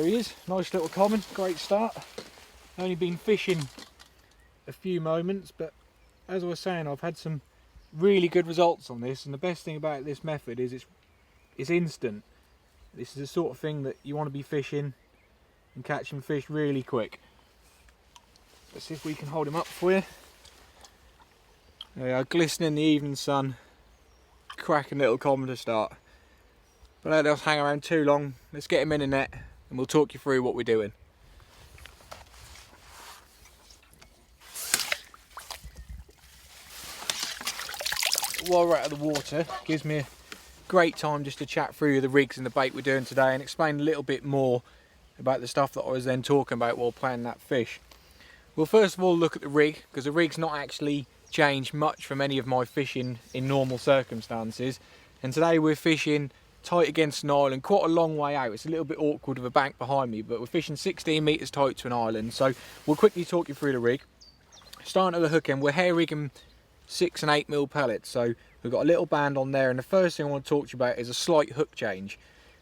he is, nice little common, great start. Only been fishing a few moments, but as I was saying, I've had some really good results on this, and the best thing about this method is it's instant. This is the sort of thing that you want to be fishing and catching fish really quick. Let's see if we can hold him up for you. There we are, glistening in the evening sun, cracking little common to start. But don't let us hang around too long. Let's get him in a net and we'll talk you through what we're doing. While we're out of the water, gives me a great time just to chat through the rigs and the bait we're doing today and explain a little bit more about the stuff that I was then talking about while playing that fish. We'll first of all look at the rig, because the rig's not actually changed much from any of my fishing in normal circumstances. And today we're fishing tight against an island, quite a long way out. It's a little bit awkward with a bank behind me, but we're fishing 16 metres tight to an island. So we'll quickly talk you through the rig. Starting at the hook end, we're hair rigging 6 and 8mm pellets, so we've got a little band on there, and the first thing I want to talk to you about is a slight hook change.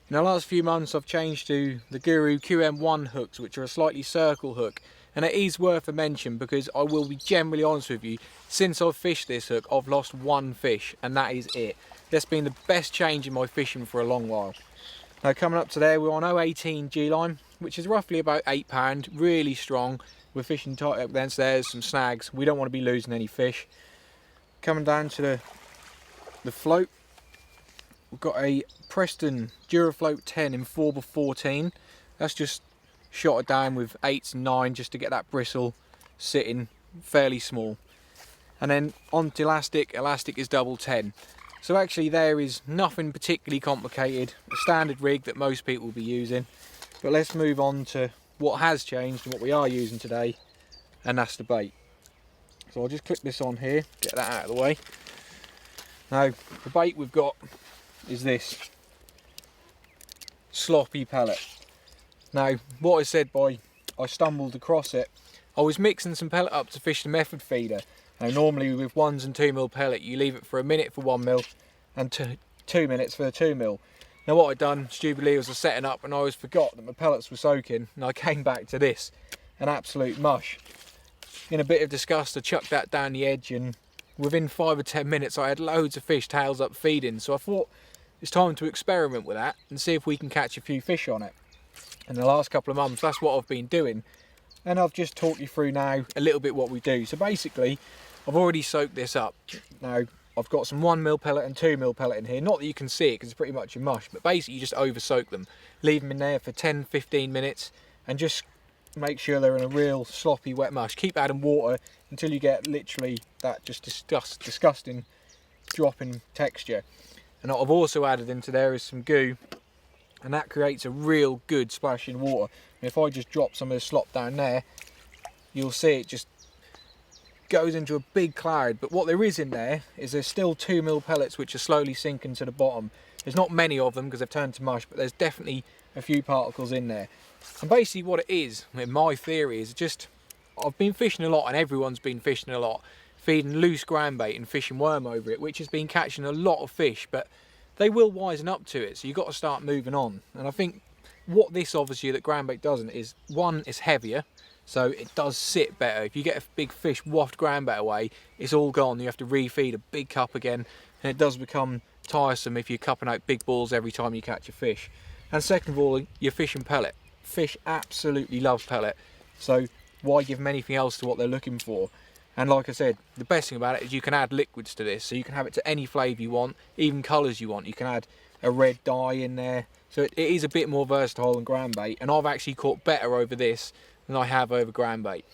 In the last few months I've changed to the Guru QM1 hooks, which are a slightly circle hook, and it is worth a mention because I will be generally honest with you, since I've fished this hook I've lost one fish, and that is it. That's been the best change in my fishing for a long while. Now coming up to there, we're on 018 G-line, which is roughly about £8, really strong. We're fishing tight up there, so there's some snags. We don't want to be losing any fish. Coming down to the float, we've got a Preston Durafloat 10 in 4x14. That's just shot it down with 8s and 9 just to get that bristle sitting fairly small. And then onto elastic is double 10. So actually there is nothing particularly complicated, a standard rig that most people will be using. But let's move on to what has changed and what we are using today, and that's the bait. So I'll just click this on here, get that out of the way. Now, the bait we've got is this sloppy pellet. Now, what I said by I stumbled across it, I was mixing some pellet up to fish the method feeder. Now, normally with 1 and 2mm pellet, you leave it for a minute for 1mm and 2 minutes for the 2mm. Now, what I'd done stupidly was I set it up and I always forgot that my pellets were soaking, and I came back to this, an absolute mush. In a bit of disgust, I chucked that down the edge, and within 5 or 10 minutes I had loads of fish tails up feeding. So I thought it's time to experiment with that and see if we can catch a few fish on it. In the last couple of months that's what I've been doing, and I've just talked you through now a little bit what we do. So basically I've already soaked this up. Now I've got some 1mm pellet and 2mm pellet in here, not that you can see it because it's pretty much a mush, but basically you just over soak them, leave them in there for 10-15 minutes and just make sure they're in a real sloppy wet mush. Keep adding water until you get literally that just disgusting drop in texture. And what I've also added into there is some goo, and that creates a real good splash in water. And if I just drop some of the slop down there, you'll see it just goes into a big cloud. But what there is in there is there's still 2mm pellets which are slowly sinking to the bottom. There's not many of them because they've turned to mush, but there's definitely a few particles in there. And basically what it is, in my theory, is just, I've been fishing a lot and everyone's been fishing a lot, feeding loose ground bait and fishing worm over it, which has been catching a lot of fish, but they will wisen up to it, so you've got to start moving on. And I think what this obviously that ground bait doesn't is, one, it's heavier, so it does sit better. If you get a big fish waft ground bait away, it's all gone. You have to refeed a big cup again, and it does become tiresome if you're cupping out big balls every time you catch a fish. And second of all, you're fishing pellet. Fish absolutely love pellet, so why give them anything else to what they're looking for? And like I said, the best thing about it is you can add liquids to this, so you can have it to any flavour you want, even colours you want. You can add a red dye in there, so it is a bit more versatile than ground bait, and I've actually caught better over this than I have over ground bait.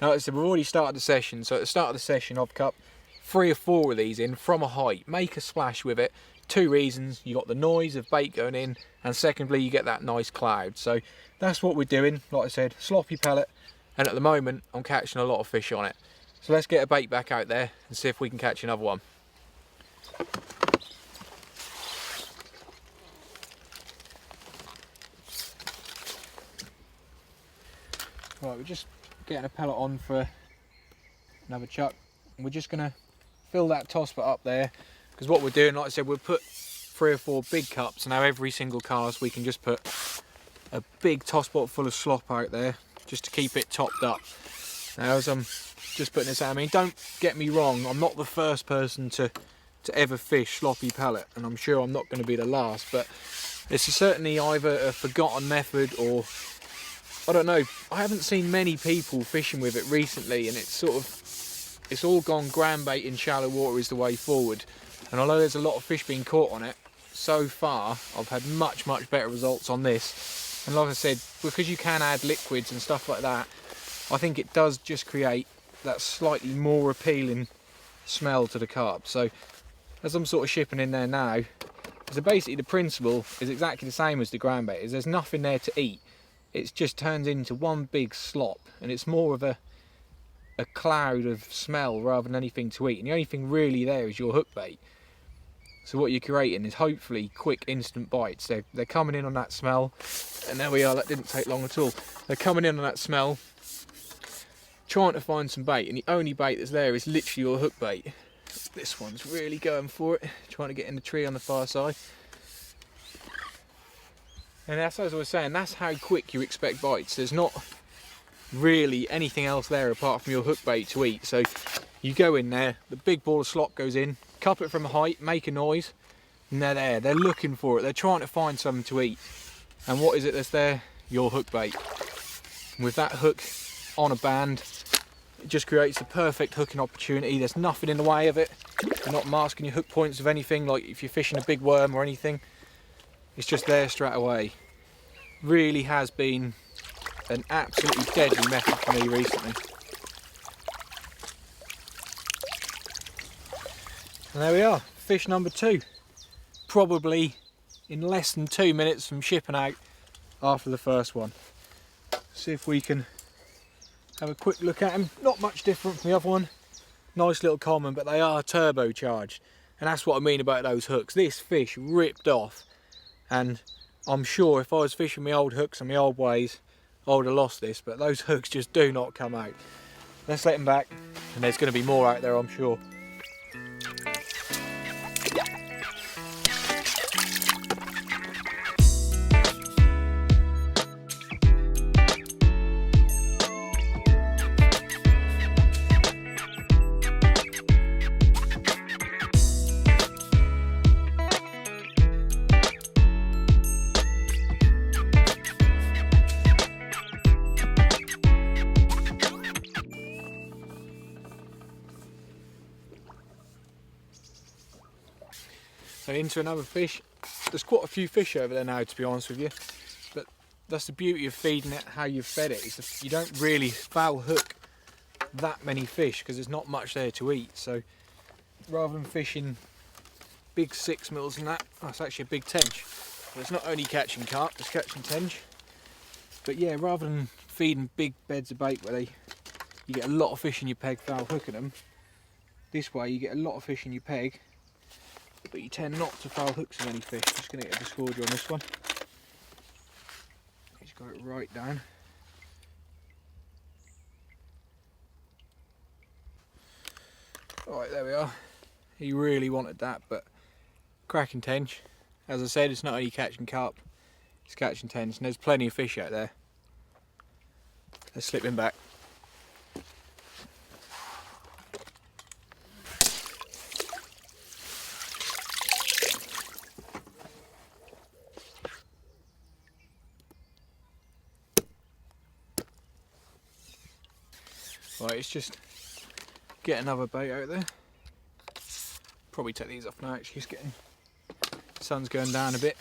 Now, like I said, we've already started the session, so at the start of the session I've cut 3 or 4 of these in from a height. Make a splash with it. 2 reasons: you got the noise of bait going in, and secondly you get that nice cloud. So that's what we're doing. Like I said, sloppy pellet, and at the moment I'm catching a lot of fish on it. So let's get a bait back out there and see if we can catch another one. Right, we're just getting a pellet on for another chuck, and we're just going to fill that tosper up there, because what we're doing, like I said, we'll put 3 or 4 big cups, and now every single cast we can just put a big toss pot full of slop out there just to keep it topped up. Now, as I'm just putting this out, I mean, don't get me wrong, I'm not the first person to ever fish sloppy pellet, and I'm sure I'm not going to be the last, but this is certainly either a forgotten method, or I don't know, I haven't seen many people fishing with it recently, and it's all gone ground bait in shallow water is the way forward. And although there's a lot of fish being caught on it, so far I've had much better results on this. And like I said, because you can add liquids and stuff like that, I think it does just create that slightly more appealing smell to the carp. So as I'm sort of shipping in there now, so basically the principle is exactly the same as the ground bait. Is there's nothing there to eat. It just turns into one big slop, and it's more of a cloud of smell rather than anything to eat. And the only thing really there is your hook bait. So what you're creating is hopefully quick instant bites. They're coming in on that smell, and there we are, that didn't take long at all. They're coming in on that smell, trying to find some bait, and the only bait that's there is literally your hook bait. This one's really going for it, trying to get in the tree on the far side. And that's, as I was saying, that's how quick you expect bites. There's not really anything else there apart from your hook bait to eat. So you go in there, the big ball of slop goes in, cup it from a height, make a noise, and they're there. They're looking for it. They're trying to find something to eat. And what is it that's there? Your hook bait. And with that hook on a band, it just creates the perfect hooking opportunity. There's nothing in the way of it. You're not masking your hook points of anything, like if you're fishing a big worm or anything. It's just there straight away. Really has been an absolutely deadly method for me recently. And there we are, fish number 2. Probably in less than 2 minutes from shipping out after the first one. See if we can have a quick look at him. Not much different from the other one. Nice little common, but they are turbocharged. And that's what I mean about those hooks. This fish ripped off. And I'm sure if I was fishing my old hooks and my old ways, I would have lost this, but those hooks just do not come out. Let's let them back, and there's going to be more out there, I'm sure. So into another fish. There's quite a few fish over there now, to be honest with you, but that's the beauty of feeding it how you've fed it, is that you don't really foul hook that many fish because there's not much there to eat. So rather than fishing big 6 mils and that's actually a big tench. But it's not only catching carp, it's catching tench. But yeah, rather than feeding big beds of bait where you get a lot of fish in your peg foul hooking them, this way you get a lot of fish in your peg, but you tend not to foul hooks of any fish. Just going to get a discorder on this one. He's got it right down. Alright, there we are. He really wanted that, but cracking tench. As I said, it's not only catching carp, it's catching tench, and there's plenty of fish out there. Let's slip him back. Right, it's just get another bait out there. Probably take these off now, actually. It's getting, the sun's going down a bit.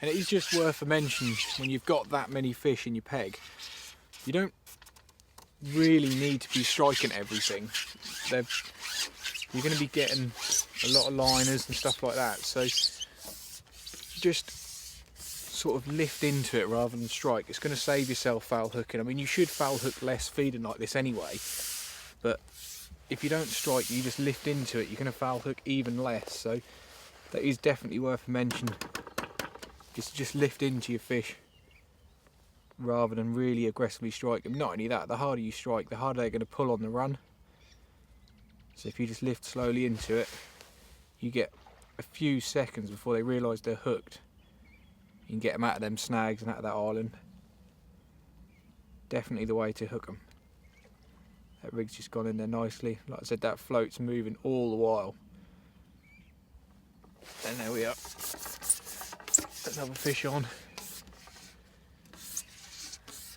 And it is just worth a mention, when you've got that many fish in your peg, you don't really need to be striking everything. You're going to be getting a lot of liners and stuff like that, so just sort of lift into it rather than strike. It's going to save yourself foul hooking. I mean, you should foul hook less feeding like this anyway, but if you don't strike, you just lift into it, you're going to foul hook even less. So that is definitely worth a mention. Just lift into your fish rather than really aggressively strike them. Not only that, the harder you strike, the harder they're going to pull on the run. So if you just lift slowly into it, you get a few seconds before they realise they're hooked. You can get them out of them snags and out of that island. Definitely the way to hook them. That rig's just gone in there nicely. Like I said, that float's moving all the while. And there we are. Let's have a fish on.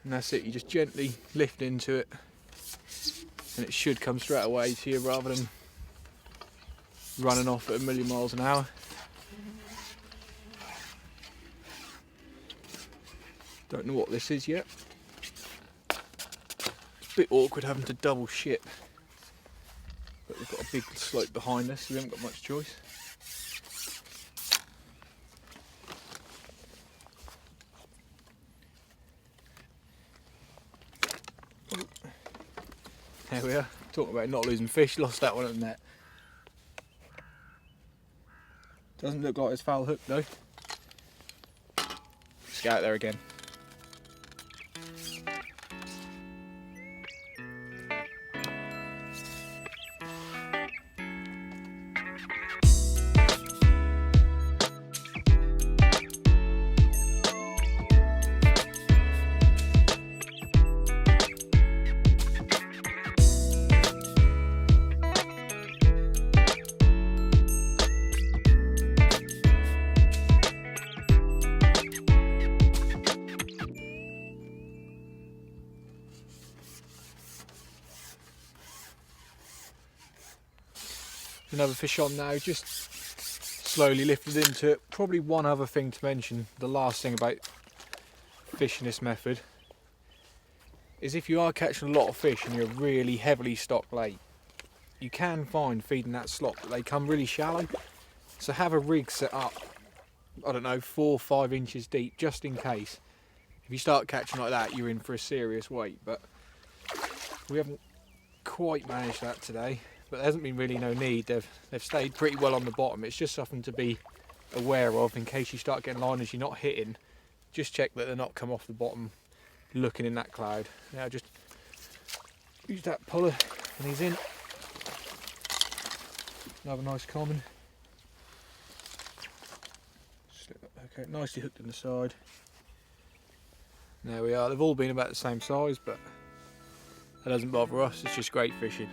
And that's it, you just gently lift into it and it should come straight away to you rather than running off at 1,000,000 miles an hour. Don't know what this is yet. It's a bit awkward having to double ship, but we've got a big slope behind us, so we haven't got much choice. There we are, talking about not losing fish, lost that one at the net. Doesn't look like it's foul hooked though. Let's get out there again. Another fish on now, just slowly lifted into it. Probably one other thing to mention, the last thing about fishing this method, is if you are catching a lot of fish and you're really heavily stocked late, you can find feeding that slot, but they come really shallow. So have a rig set up, I don't know, 4 or 5 inches deep, just in case. If you start catching like that, you're in for a serious wait, but we haven't quite managed that today. But there hasn't been really no need. They've stayed pretty well on the bottom. It's just something to be aware of in case you start getting liners you're not hitting. Just check that they're not come off the bottom looking in that cloud. Now just use that puller and he's in. Another nice common. Okay, nicely hooked in the side. There we are. They've all been about the same size, but that doesn't bother us. It's just great fishing.